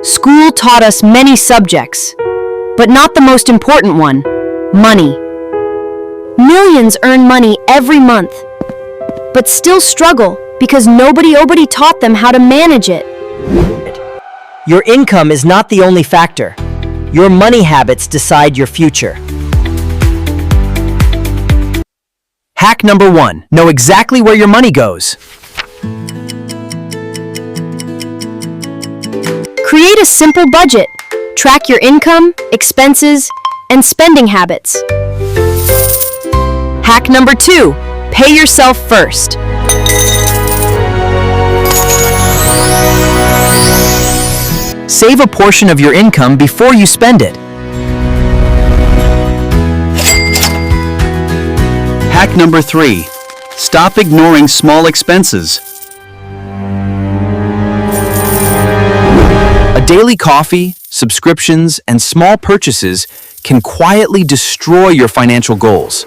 School taught us many subjects, but not the most important one, money. Millions earn money every month, but still struggle because nobody taught them how to manage it. Your income is not the only factor. Your money habits decide your future. Hack number 1. Know exactly where your money goes. Create a simple budget. Track your income, expenses, and spending habits. Hack number 2. Pay yourself first. Save a portion of your income before you spend it. Hack number 3. Stop ignoring small expenses. A daily coffee, subscriptions, and small purchases can quietly destroy your financial goals.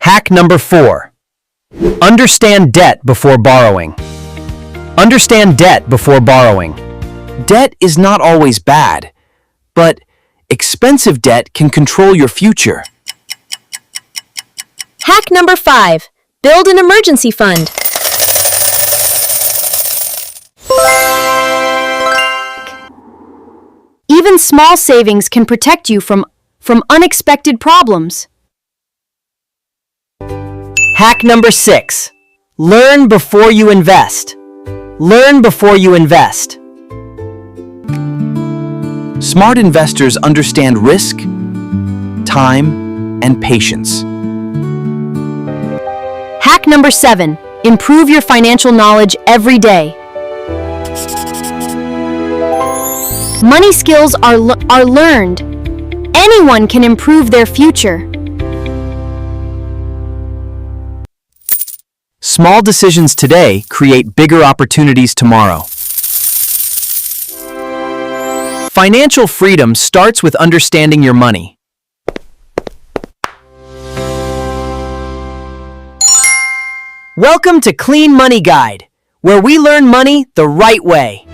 Hack number 4. Understand debt before borrowing. Understand debt before borrowing. Debt is not always bad, but expensive debt can control your future. Hack number 5. Build an emergency fund. Even small savings can protect you from unexpected problems. Hack number 6. Learn before you invest. Learn before you invest. Smart investors understand risk, time, and patience. Hack number 7. Improve your financial knowledge every day. Money skills are learned. Anyone can improve their future. Small decisions today create bigger opportunities tomorrow. Financial freedom starts with understanding your money. Welcome to Clean Money Guide, where we learn money the right way.